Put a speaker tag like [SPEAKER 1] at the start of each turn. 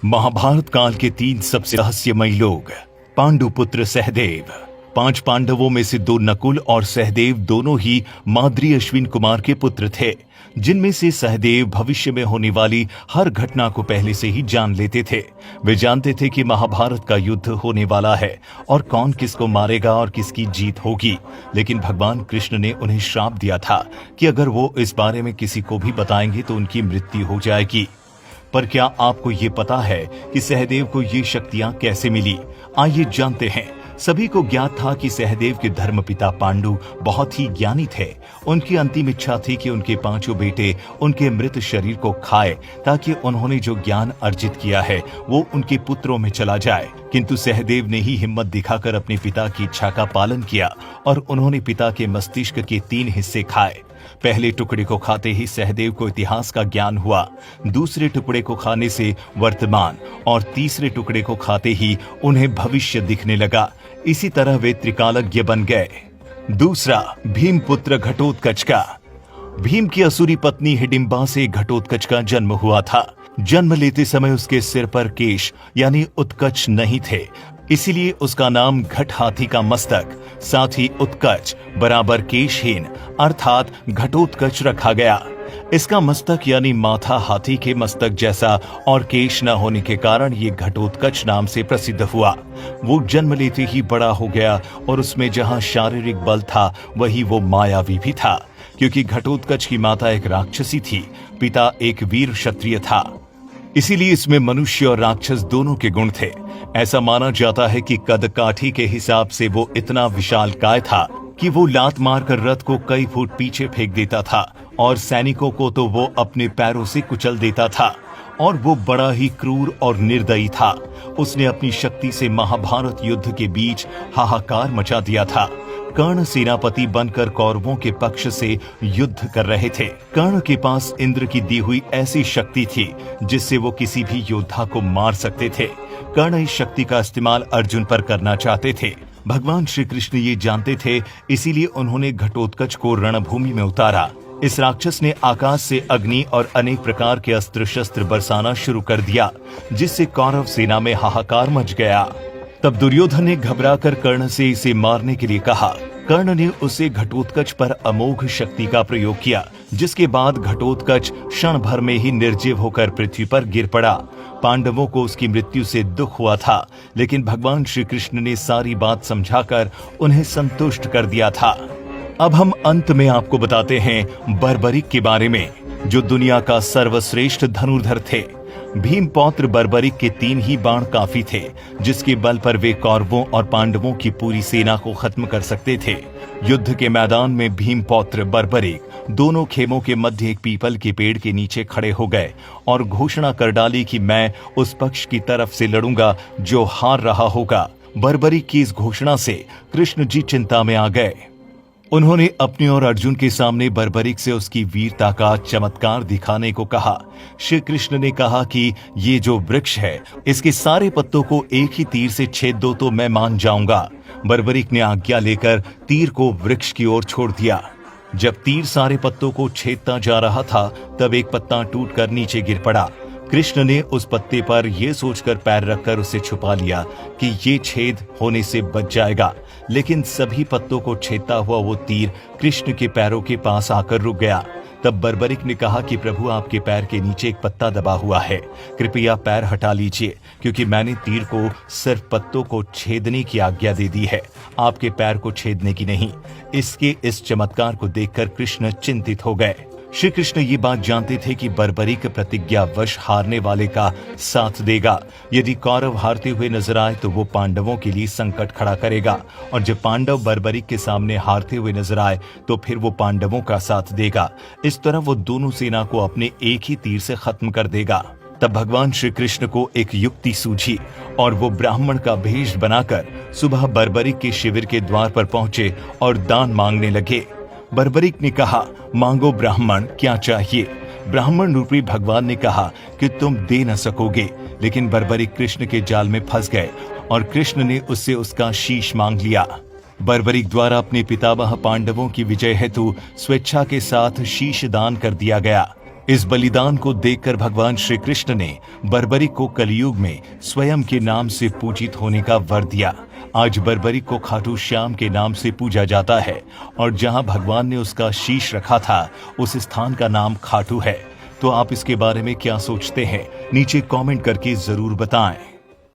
[SPEAKER 1] महाभारत काल के 3 सबसे रहस्यमयी लोग। पांडुपुत्र सहदेव। 5 पांडवों में से 2 नकुल और सहदेव दोनों ही माद्री अश्विन कुमार के पुत्र थे, जिनमें से सहदेव भविष्य में होने वाली हर घटना को पहले से ही जान लेते थे। वे जानते थे कि महाभारत का युद्ध होने वाला है और कौन किसको मारेगा और किसकी जीत होगी। लेकिन भगवान कृष्ण ने उन्हें श्राप दिया था कि अगर वो इस बारे में किसी को भी बताएंगे तो उनकी मृत्यु हो जाएगी। पर क्या आपको ये पता है कि सहदेव को ये शक्तियां कैसे मिली? आइए जानते हैं। सभी को ज्ञात था कि सहदेव के धर्मपिता पांडु बहुत ही ज्ञानी थे। उनकी अंतिम इच्छा थी कि उनके 5 बेटे उनके मृत शरीर को खाए, ताकि उन्होंने जो ज्ञान अर्जित किया है वो उनके पुत्रों में चला जाए। किंतु सहदेव ने ही हिम्मत दिखाकर अपने पिता की इच्छा का पालन किया और उन्होंने पिता के मस्तिष्क के 3 हिस्से खाए। पहले टुकड़े को खाते ही सहदेव को इतिहास का ज्ञान हुआ, दूसरे टुकड़े को खाने से वर्तमान और तीसरे टुकड़े को खाते ही उन्हें भविष्य दिखने लगा। इसी तरह वे त्रिकालज्ञ बन गए। दूसरा, भीमपुत्र घटोत्कच का। भीम की असुरी पत्नी हिडिंबा से घटोत्कच का जन्म हुआ था। जन्म लेते समय उसके सिर पर केश यानी उत्कच नहीं थे, इसीलिए उसका नाम घट हाथी का मस्तक साथ ही उत्कच बराबर केशहीन अर्थात घटोत्कच रखा गया। इसका मस्तक यानी माथा हाथी के मस्तक जैसा और केश न होने के कारण ये घटोत्कच नाम से प्रसिद्ध हुआ। वो जन्म लेते ही बड़ा हो गया और उसमें जहां शारीरिक बल था वही वो मायावी भी था, क्योंकि घटोत्कच की माता एक राक्षसी थी, पिता एक वीर क्षत्रिय था। इसीलिए इसमें मनुष्य और राक्षस दोनों के गुण थे। ऐसा माना जाता है कि कद काठी के हिसाब से वो इतना विशालकाय था कि वो लात मारकर रथ को कई फुट पीछे फेंक देता था और सैनिकों को तो वो अपने पैरों से कुचल देता था। और वो बड़ा ही क्रूर और निर्दयी था। उसने अपनी शक्ति से महाभारत युद्ध के बीच हाहाकार मचा दिया था। कर्ण सेनापति बनकर कौरवों के पक्ष से युद्ध कर रहे थे। कर्ण के पास इंद्र की दी हुई ऐसी शक्ति थी जिससे वो किसी भी योद्धा को मार सकते थे। कर्ण इस शक्ति का इस्तेमाल अर्जुन पर करना चाहते थे। भगवान श्री कृष्ण ये जानते थे, इसीलिए उन्होंने घटोत्कच को रणभूमि में उतारा। इस राक्षस ने आकाश से अग्नि और अनेक प्रकार के अस्त्र शस्त्र बरसाना शुरू कर दिया, जिससे कौरव सेना में हाहाकार मच गया। तब दुर्योधन ने घबराकर कर्ण से इसे मारने के लिए कहा। कर्ण ने उसे घटोत्कच पर अमोघ शक्ति का प्रयोग किया, जिसके बाद घटोत्कच क्षण भर में ही निर्जीव होकर पृथ्वी पर गिर पड़ा। पांडवों को उसकी मृत्यु से दुख हुआ था, लेकिन भगवान श्री कृष्ण ने सारी बात समझाकर उन्हें संतुष्ट कर दिया था। अब हम अंत में आपको बताते हैं बर्बरिक के बारे में, जो दुनिया का सर्वश्रेष्ठ धनुर्धर थे। भीम पौत्र बर्बरिक के 3 ही बाण काफी थे, जिसके बल पर वे कौरवों और पांडवों की पूरी सेना को खत्म कर सकते थे। युद्ध के मैदान में भीम पौत्र बर्बरिक दोनों खेमों के मध्य एक पीपल के पेड़ के नीचे खड़े हो गए और घोषणा कर डाली कि मैं उस पक्ष की तरफ से लड़ूंगा जो हार रहा होगा। बर्बरिक की इस घोषणा से कृष्ण जी चिंता में आ गए। उन्होंने अपने और अर्जुन के सामने बर्बरिक से उसकी वीरता का चमत्कार दिखाने को कहा। श्री कृष्ण ने कहा कि ये जो वृक्ष है, इसके सारे पत्तों को एक ही तीर से छेद दो तो मैं मान जाऊंगा। बर्बरिक ने आज्ञा लेकर तीर को वृक्ष की ओर छोड़ दिया। जब तीर सारे पत्तों को छेदता जा रहा था, तब एक पत्ता टूटकर नीचे गिर पड़ा। कृष्ण ने उस पत्ते पर यह सोचकर पैर रखकर उसे छुपा लिया कि ये छेद होने से बच जाएगा, लेकिन सभी पत्तों को छेदता हुआ वो तीर कृष्ण के पैरों के पास आकर रुक गया। तब बर्बरिक ने कहा कि प्रभु, आपके पैर के नीचे एक पत्ता दबा हुआ है, कृपया पैर हटा लीजिए, क्योंकि मैंने तीर को सिर्फ पत्तों को छेदने की आज्ञा दे दी है, आपके पैर को छेदने की नहीं। इसके इस चमत्कार को देखकर कृष्ण चिंतित हो गए। श्री कृष्ण ये बात जानते थे कि बर्बरिक प्रतिज्ञावश हारने वाले का साथ देगा। यदि कौरव हारते हुए नजर आए तो वो पांडवों के लिए संकट खड़ा करेगा, और जब पांडव बर्बरिक के सामने हारते हुए नजर आए तो फिर वो पांडवों का साथ देगा। इस तरह वो दोनों सेना को अपने एक ही तीर से खत्म कर देगा। तब भगवान श्री कृष्ण को एक युक्ति सूझी और वो ब्राह्मण का भेष बनाकर सुबह बर्बरिक के शिविर के द्वार पर पहुंचे और दान मांगने लगे। बर्बरिक ने कहा, मांगो ब्राह्मण, क्या चाहिए? ब्राह्मण रूपी भगवान ने कहा कि तुम दे न सकोगे, लेकिन बर्बरिक कृष्ण के जाल में फंस गए और कृष्ण ने उससे उसका शीश मांग लिया। बर्बरिक द्वारा अपने पितामह पांडवों की विजय हेतु स्वेच्छा के साथ शीश दान कर दिया गया। इस बलिदान को देखकर भगवान श्री कृष्ण ने बर्बरिक को कलयुग में स्वयं के नाम से पूजित होने का वर दिया। आज बर्बरिक को खाटू श्याम के नाम से पूजा जाता है और जहां भगवान ने उसका शीश रखा था उस स्थान का नाम खाटू है। तो आप इसके बारे में क्या सोचते हैं? नीचे कमेंट करके जरूर बताएं।